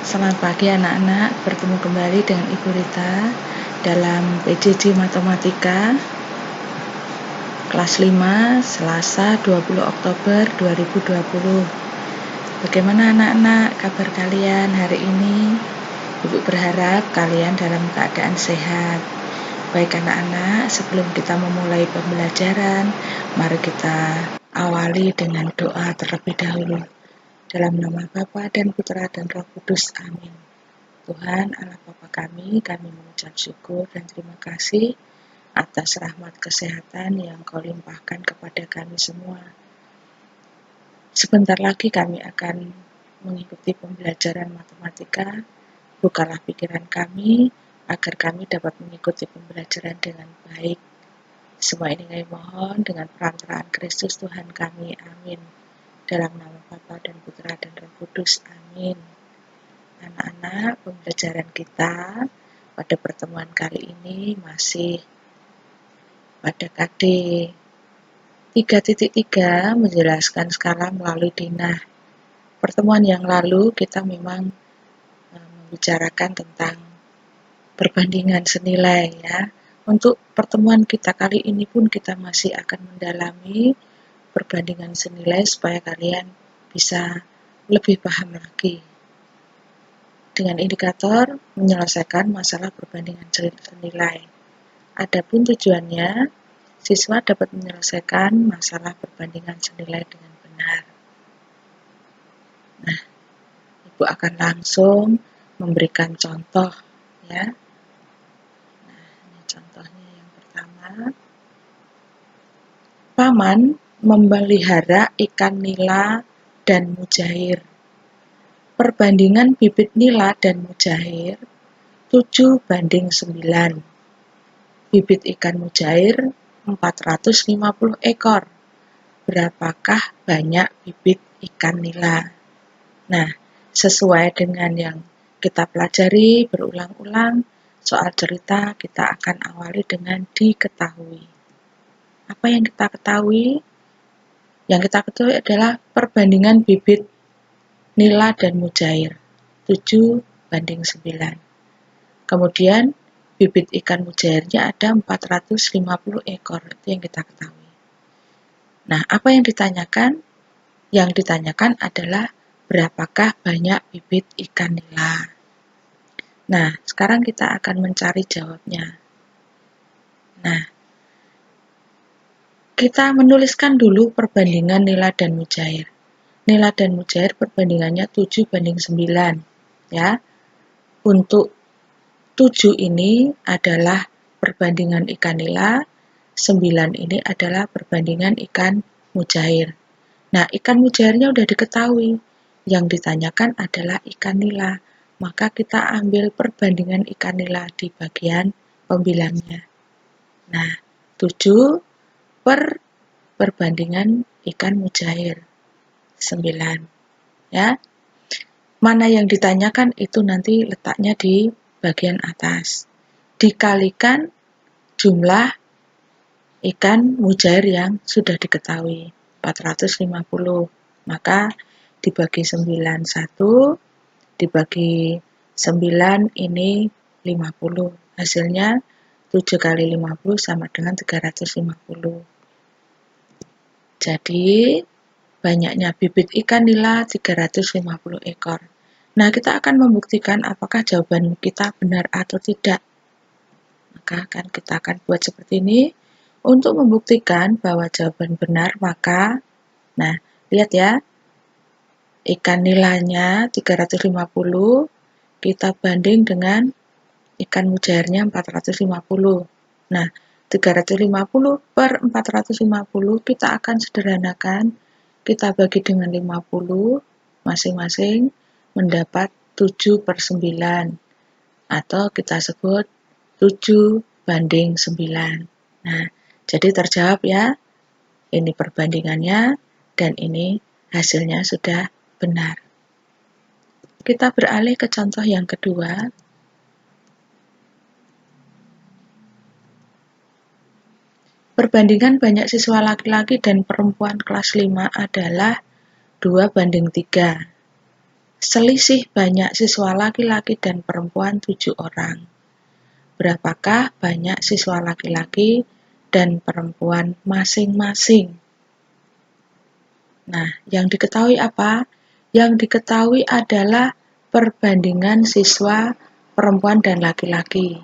Selamat pagi anak-anak, bertemu kembali dengan Ibu Rita dalam PJJ Matematika kelas 5 Selasa 20 Oktober 2020. Bagaimana anak-anak kabar kalian hari ini? Ibu berharap kalian dalam keadaan sehat. Baik anak-anak, sebelum kita memulai pembelajaran, mari kita awali dengan doa terlebih dahulu. Dalam nama Bapa dan Putra dan Roh Kudus, amin. Tuhan Allah Bapa kami mengucap syukur dan terima kasih atas rahmat kesehatan yang Kau limpahkan kepada kami semua. Sebentar lagi kami akan mengikuti pembelajaran matematika. Bukalah pikiran kami agar kami dapat mengikuti pembelajaran dengan baik. Semua ini kami mohon dengan perantaraan Kristus Tuhan kami, amin. Dalam nama Bapa dan Putra dan Roh Kudus, amin. Anak-anak, pembelajaran kita pada pertemuan kali ini masih pada KD 3.3 menjelaskan skala melalui Dinah. Pertemuan yang lalu kita memang membicarakan tentang perbandingan senilai ya. Untuk pertemuan kita kali ini pun kita masih akan mendalami perbandingan senilai supaya kalian bisa lebih paham lagi. Dengan indikator menyelesaikan masalah perbandingan senilai. Adapun tujuannya, siswa dapat menyelesaikan masalah perbandingan senilai dengan benar. Nah, Ibu akan langsung memberikan contoh ya. Nah, ini contohnya yang pertama. Paman memelihara ikan nila dan mujair. Perbandingan bibit nila dan mujair 7:9. Bibit ikan mujair 450 ekor. Berapakah banyak bibit ikan nila? Nah, sesuai dengan yang kita pelajari berulang-ulang, soal cerita kita akan awali dengan diketahui. Apa yang kita ketahui? Yang kita ketahui adalah perbandingan bibit nila dan mujair 7:9. Kemudian bibit ikan mujairnya ada 450 ekor, itu yang kita ketahui. Nah, apa yang ditanyakan? Yang ditanyakan adalah berapakah banyak bibit ikan nila. Nah, sekarang kita akan mencari jawabnya. Nah, kita menuliskan dulu perbandingan nila dan mujair. Nila dan mujair perbandingannya 7:9 ya. Untuk 7 ini adalah perbandingan ikan nila, 9 ini adalah perbandingan ikan mujair. Nah, ikan mujairnya udah diketahui. Yang ditanyakan adalah ikan nila. Maka kita ambil perbandingan ikan nila di bagian pembilangnya. Nah, 7 per perbandingan ikan mujair 9 ya. Mana yang ditanyakan itu nanti letaknya di bagian atas. Dikalikan jumlah ikan mujair yang sudah diketahui 450. Maka dibagi 9 1, dibagi 9 ini 50. Hasilnya 7 kali 50 sama dengan 350. Jadi, banyaknya bibit ikan nila 350 ekor. Nah, kita akan membuktikan apakah jawaban kita benar atau tidak. Maka kita akan buat seperti ini. Untuk membuktikan bahwa jawaban benar, maka, nah, lihat ya, ikan nilanya 350, kita banding dengan ikan mujairnya 450. Nah, 350 per 450 kita akan sederhanakan, kita bagi dengan 50, masing-masing mendapat 7/9, atau kita sebut 7:9. Nah, jadi terjawab ya, ini perbandingannya dan ini hasilnya sudah benar. Kita beralih ke contoh yang kedua. Perbandingan banyak siswa laki-laki dan perempuan kelas 5 adalah 2:3. selisih banyak siswa laki-laki dan perempuan 7 orang. Berapakah banyak siswa laki-laki dan perempuan masing-masing? Nah, yang diketahui apa? Yang diketahui adalah perbandingan siswa perempuan dan laki-laki.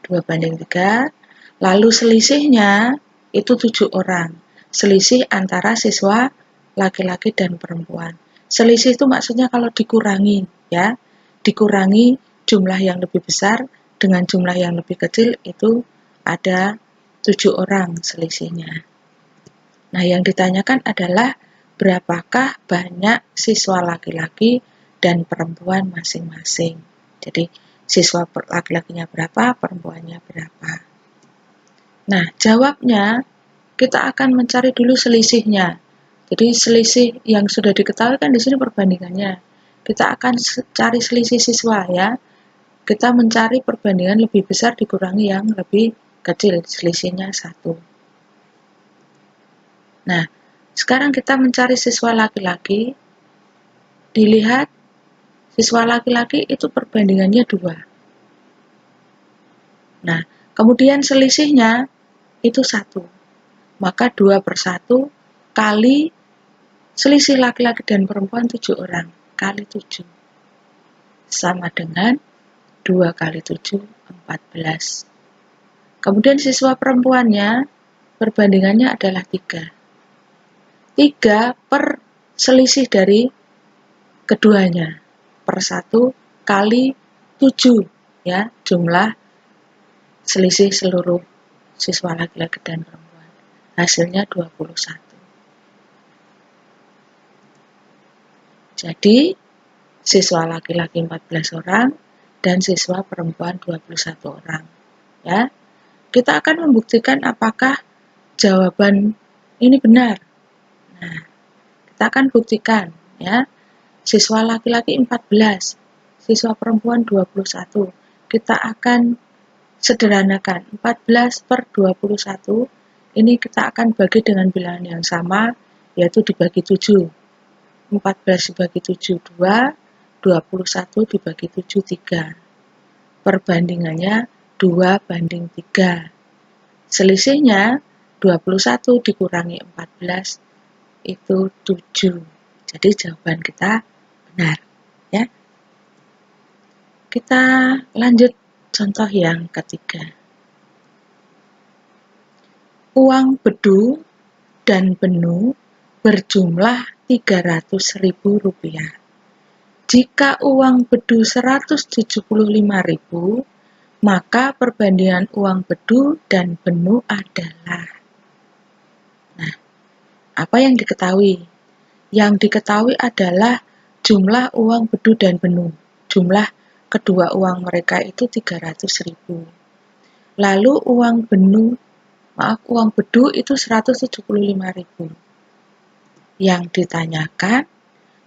2:3, lalu selisihnya itu 7 orang. Selisih antara siswa laki-laki dan perempuan. Selisih itu maksudnya kalau dikurangi, ya. Dikurangi jumlah yang lebih besar dengan jumlah yang lebih kecil itu ada 7 orang selisihnya. Nah, yang ditanyakan adalah berapakah banyak siswa laki-laki dan perempuan masing-masing. Jadi, siswa laki-lakinya berapa, perempuannya berapa. Nah, jawabnya kita akan mencari dulu selisihnya. Jadi, selisih yang sudah diketahui kan di sini perbandingannya. Kita akan cari selisih siswa ya. Kita mencari perbandingan lebih besar dikurangi yang lebih kecil, selisihnya 1. Nah, sekarang kita mencari siswa laki-laki. Dilihat, siswa laki-laki itu perbandingannya 2. Nah, kemudian selisihnya itu 1. Maka 2/1 kali selisih laki-laki dan perempuan 7 orang kali 7. Sama dengan 2 kali 7, 14. Kemudian siswa perempuannya perbandingannya adalah 3. 3 per selisih dari keduanya per 1 kali 7 ya, jumlah selisih seluruh siswa laki-laki dan perempuan. Hasilnya 21. Jadi siswa laki-laki 14 orang dan siswa perempuan 21 orang. Ya. Kita akan membuktikan apakah jawaban ini benar. Nah, kita akan buktikan ya. Siswa laki-laki 14, siswa perempuan 21. Kita akan sederhanakan 14 per 21. Ini kita akan bagi dengan bilangan yang sama, yaitu dibagi 7. 14 dibagi 7, 2. 21 dibagi 7, 3. Perbandingannya 2:3. Selisihnya 21 dikurangi 14 itu 7. Jadi jawaban kita benar, ya. Kita lanjut contoh yang ketiga. Uang bedu dan benu berjumlah Rp300.000. Jika uang bedu 175.000, maka perbandingan uang bedu dan benu adalah. Nah, apa yang diketahui? Yang diketahui adalah jumlah uang bedu dan benu. Jumlah kedua uang mereka itu 300.000. Lalu uang bedu itu 175.000. Yang ditanyakan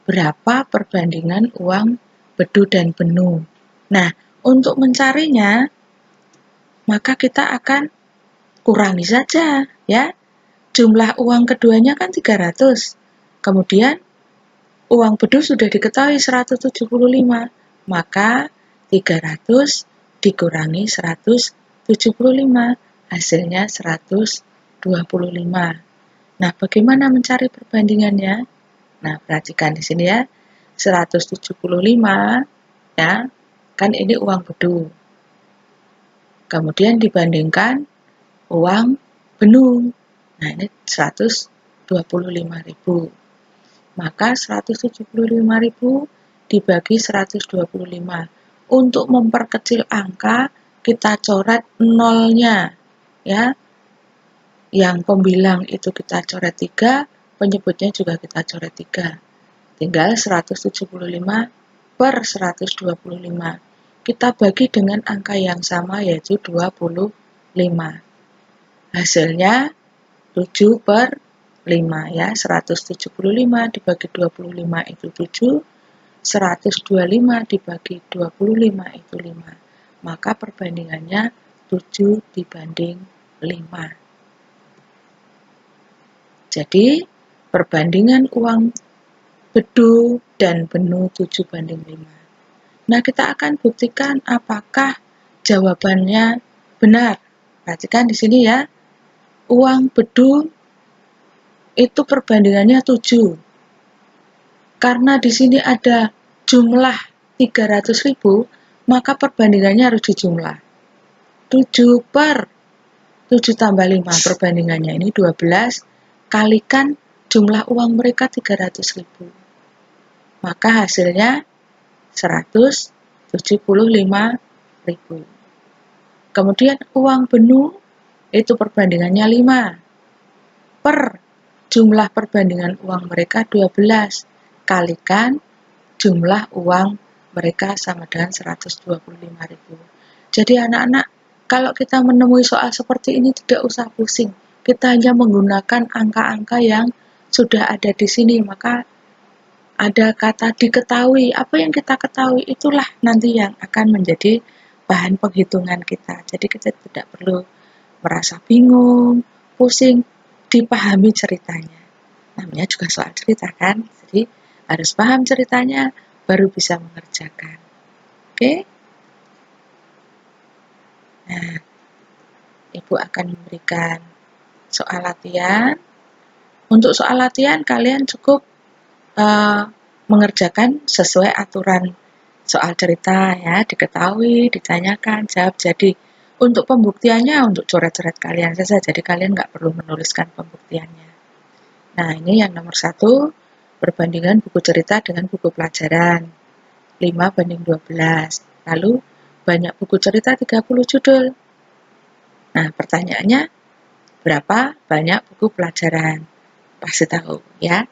berapa perbandingan uang bedu dan benu. Nah, untuk mencarinya, maka kita akan kurangi saja, ya. Jumlah uang keduanya kan 300. Kemudian, uang bedu sudah diketahui 175. Maka, 300 dikurangi 175. Hasilnya 125. Nah, bagaimana mencari perbandingannya? Nah, perhatikan di sini ya. 175 ya. Kan ini uang bedu. Kemudian dibandingkan uang benu. Nah, ini 125.000. Maka 175.000 dibagi 125. Untuk memperkecil angka, kita coret nolnya ya. Yang pembilang itu kita coret 3, penyebutnya juga kita coret 3. Tinggal 175 per 125. Kita bagi dengan angka yang sama yaitu 25. Hasilnya 7 per 5 ya. 175 dibagi 25 itu 7. 125 dibagi 25 itu 5. Maka perbandingannya 7 dibanding 5. Jadi, perbandingan uang Bedu dan Benu 7:5. Nah, kita akan buktikan apakah jawabannya benar. Perhatikan di sini ya. Uang bedu itu perbandingannya 7. Karena di sini ada jumlah 300.000, maka perbandingannya harus dijumlah. 7 per 7 tambah 5 perbandingannya ini 12, kalikan jumlah uang mereka 300.000. Maka hasilnya 175.000. Kemudian uang Benu itu perbandingannya 5 per jumlah perbandingan uang mereka 12, kalikan jumlah uang mereka sama dengan 125.000. Jadi anak-anak, kalau kita menemui soal seperti ini tidak usah pusing. Kita hanya menggunakan angka-angka yang sudah ada di sini, maka ada kata diketahui. Apa yang kita ketahui itulah nanti yang akan menjadi bahan penghitungan kita. Jadi kita tidak perlu merasa bingung, pusing, dipahami ceritanya. Namanya juga soal cerita kan, jadi harus paham ceritanya baru bisa mengerjakan. Oke? Nah, Ibu akan memberikan soal latihan. Untuk soal latihan kalian cukup mengerjakan sesuai aturan soal cerita ya, diketahui, ditanyakan, jawab. Jadi untuk pembuktiannya untuk coret-coret kalian saja, jadi kalian nggak perlu menuliskan pembuktiannya. Nah, ini yang nomor 1, perbandingan buku cerita dengan buku pelajaran 5:12. Lalu banyak buku cerita 30 judul. Nah, pertanyaannya berapa banyak buku pelajaran? Pasti tahu ya.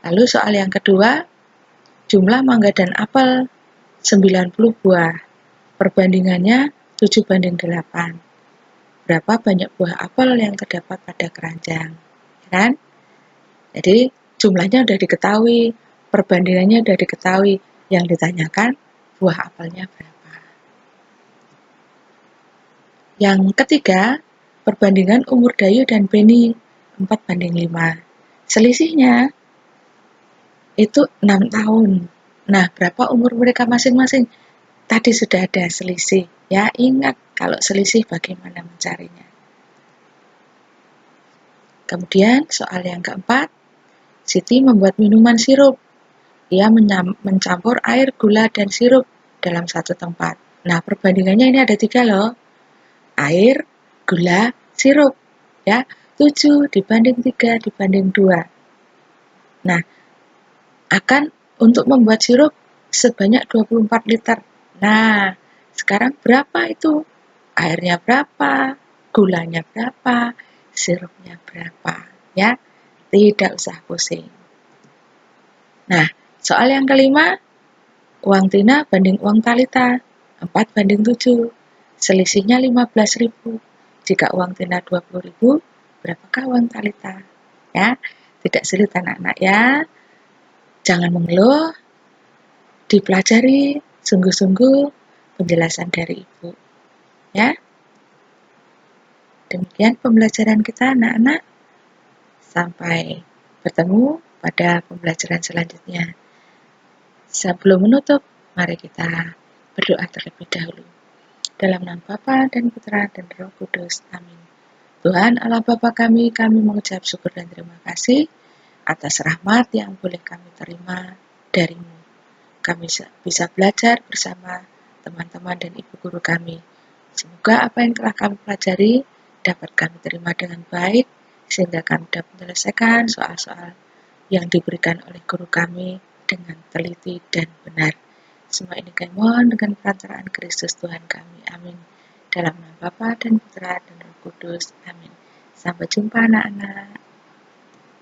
Lalu soal yang kedua, jumlah mangga dan apel 90 buah. Perbandingannya 7:8. Berapa banyak buah apel yang terdapat pada keranjang? Ya kan? Jadi jumlahnya sudah diketahui, perbandingannya sudah diketahui. Yang ditanyakan buah apelnya berapa. Yang ketiga, perbandingan umur Dayu dan Beni 4:5. Selisihnya itu 6 tahun. Nah, berapa umur mereka masing-masing? Tadi sudah ada selisih. Ya, ingat kalau selisih bagaimana mencarinya. Kemudian soal yang keempat, Siti membuat minuman sirup. Ia mencampur air, gula, dan sirup dalam satu tempat. Nah, perbandingannya ini ada 3 loh. Air, gula, sirup. Ya, 7 dibanding 3 dibanding 2. Nah, akan untuk membuat sirup sebanyak 24 liter. Nah, sekarang berapa itu? Airnya berapa? Gulanya berapa? Sirupnya berapa? Ya, tidak usah pusing. Nah, soal yang kelima, uang Tina banding uang Talita 4:7. Selisihnya 15.000. Jika uang Tina 20.000, berapakah uang Talita? Ya, tidak sulit anak-anak ya. Jangan mengeluh, dipelajari sungguh-sungguh penjelasan dari Ibu. Ya. Demikian pembelajaran kita anak-anak. Sampai bertemu pada pembelajaran selanjutnya. Sebelum menutup, mari kita berdoa terlebih dahulu. Dalam nama Bapa dan Putra dan Roh Kudus. Amin. Tuhan Allah Bapa kami mengucap syukur dan terima kasih atas rahmat yang boleh kami terima dari-Mu. Kami bisa belajar bersama teman-teman dan ibu guru kami. Semoga apa yang telah kami pelajari dapat kami terima dengan baik, sehingga kami dapat menyelesaikan soal-soal yang diberikan oleh guru kami dengan teliti dan benar. Semua ini kami mohon dengan perantaraan Kristus Tuhan kami. Amin. Dalam nama Bapa dan Putra dan Roh Kudus. Amin. Sampai jumpa anak-anak.